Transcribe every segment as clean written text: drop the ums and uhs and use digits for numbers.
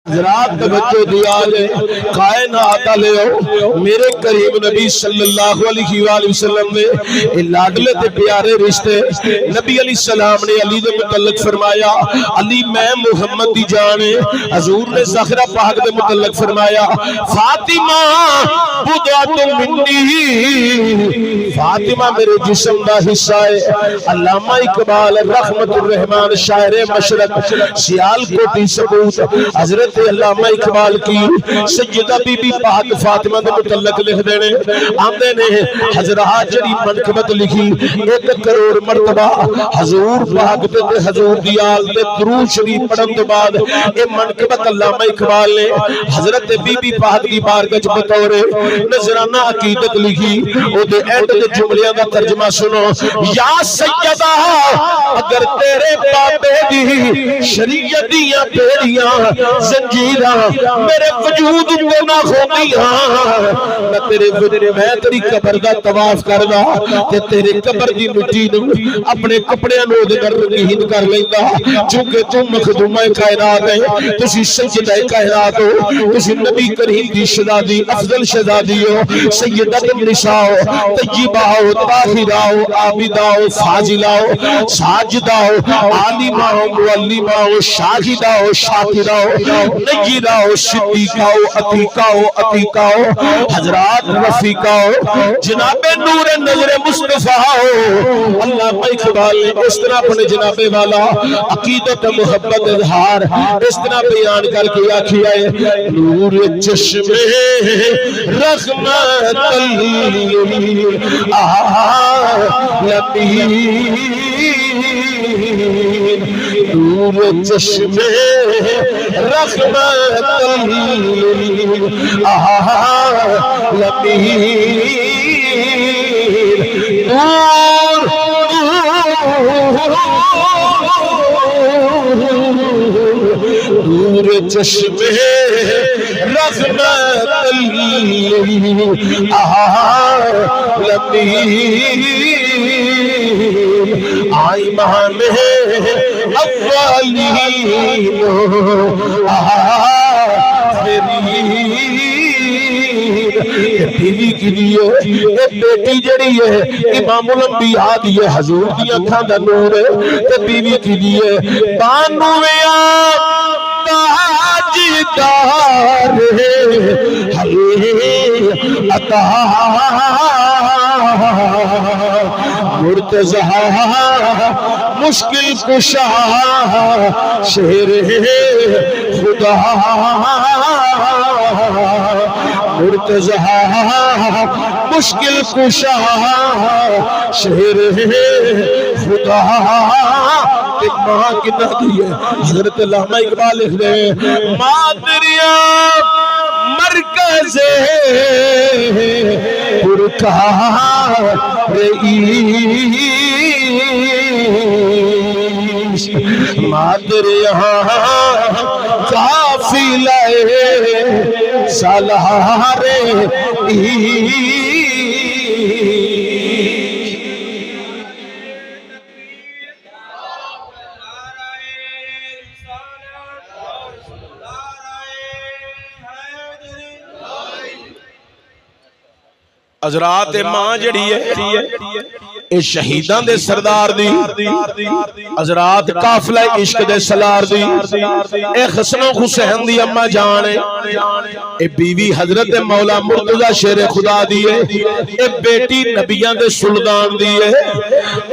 حضرات توجہ دیا جائے کائنات علیہ میرے کریم نبی صلی اللہ علیہ وآلہ وسلم نے لاڈلے تے پیارے رشتے نبی علیہ السلام نے علی دے متعلق فرمایا علی میں محمد دی جان حضور نے زہرا پاک دے متعلق فرمایا فاطمہ بضعۃ منی فاطمہ میرے جسم دا حصہ ہے۔ علامہ اقبال رحمت الرحمن شاعر مشرق سیالکوٹی سبوت حضرت علامہ اقبال کی سیدہ بی بی پاک فاطمہ دے متعلق لکھ دینے آندے نے حضرات جڑی منقبت لکھی 1 کروڑ مرتبہ حضور پاک تے حضور دی آل تے درود شریف پڑھن تو بعد اے منقبت علامہ اقبال نے حضرت بی بی پاک دی بارگاہ وچ بطور نذرانہ عقیدت لکھی او دے اینڈ دے جملیاں دا ترجمہ سنو یا سیدہ اگر تیرے بابے دی شریعت دیاں بیڑیاں زنجیرہ میرے وجود کو نہ کھوندیاں میں تیری قبر دا طواف کردا تے تیرے قبر دی مٹی نوں اپنے کپڑیاں نوں دے رنگین کر لیندا چونکہ تم مخدومہ کائنات ہے تسی سیدہ کائنات ہو تسی نبی کریم دی شہزادی افضل شہزادی ہو سیدۃ النساء ہو طیبہ ہو طاہرہ ہو عابدہ ہو فاضلہ ہو ساجدہ ہو عالمہ ہو معلمہ ہو شاہدہ ہو شاکرہ ہو نجیرہ ہو صدیقہ ہو عتیقہ ہو عتیقہ ہو حضرات رفیقہ ہو جناب نور نظر مصطفیٰ ہو اللہ اقبال نے اس طرح اپنے جناب والا عقیدت محبت اظہار اس طرح بیان کر کے آکھیا ہے نور چشم رحمت للعالمین نور چشم رحمت للعالمین نور چشم رحمت للعالمین آئی ماہ میں اولین بیوی کی دیئے ایک بیٹی جڑی ہے امام الانبیاء دیئے حضور دی اکھاں دا نور ہے تے بیوی کی دیئے بانویاں تاجدار عطا مرتضی مشکل کشا شہر خدا مرتضی مشکل کشا شہر خدا ایک ماں کتنا دی ہے حضرت علامہ اقبال لکھ دے مادریاں مرکز پرکار رئیس مادریاں قافلہ سالار حضرات ماں جڑی ہے اے شہیدان دے سردار دی حضرات قافلہ عشق دے سالار دی اے حسن و حسین دی اماں جان اے بیوی حضرت مولا مرتضی شیر خدا دی ہے اے بیٹی نبیان دے سلطان دی ہے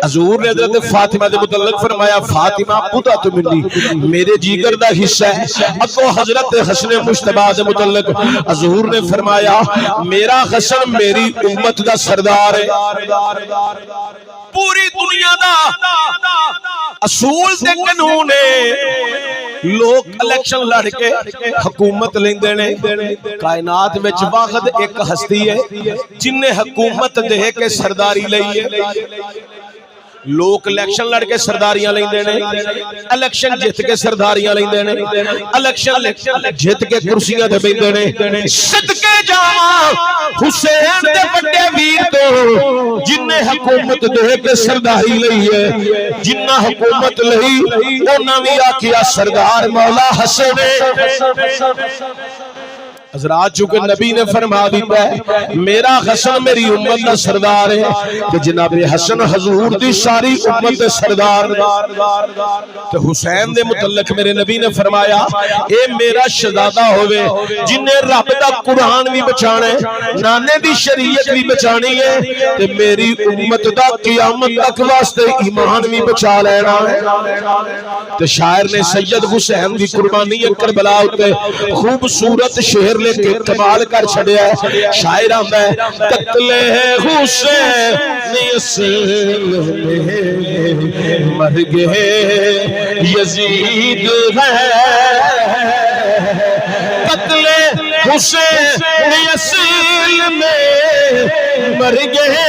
حضور نے حضرت فاطمہ دے متعلق فرمایا فاطمہ بضعۃ منی میرے جیگر دا حصہ ہے اگو حضرت حسن مجتبیٰ دے متعلق حضور نے فرمایا میرا حسن میری امت دا سردار ہے پوری دنیا دا اصول تے قانون ہے لوگ الیکشن لڑ کے حکومت لیندے نے کائنات وچ واحد ایک ہستی ہے جن نے حکومت دے کے سرداری لئی ہے لوگ الیکشن لڑ کے سرداریاں لیندے نے، الیکشن جت کے سرداریاں لیندے نے، الیکشن جت کے کرسیاں تے بیندے نے۔ صدقے جاواں حسین دے بڑے ویر تو جنہیں حکومت دے کے سرداری لئی ہے، جنہ حکومت لئی انہاں وی آکھیا سردار مولا حسن حضرات، چونکہ نبی نے فرما دیتا ہے میرا حسن میری امت کا سردار ہے، کہ جناب حسن حضور دی ساری امت دے سردار، تو حسین دے متعلق میرے نبی نے فرمایا اے میرا شہزادہ ہوئے جنہیں رب دا قرآن بھی بچانے، نانے دی شریعت بھی بچانی ہے، تے میری امت دا قیامت تک واسطے ایمان بھی بچا لینا ہے۔ تو شاعر نے سید حسین دی قربانی کربلا ہوتے خوبصورت شعر لے کے کمال کر چھڑیا ہے۔ شاعر آمدہ ہے قتل حسین اصل میں مر گئے یزید ہے، قتل حسین اصل میں مر گئے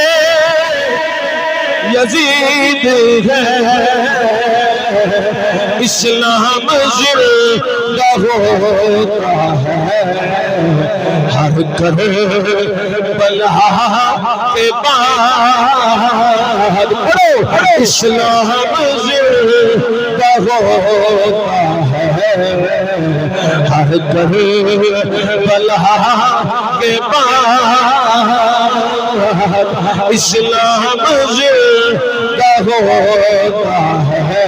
یزید ہے، اسلام زندہ ہوتا ہے ہر کربلا کے بعد، اسلام زندہ ہوتا ہے ہر کربلا کے بعد، اسلام زندہ ہوتا ہے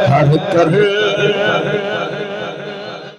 ہر کربلا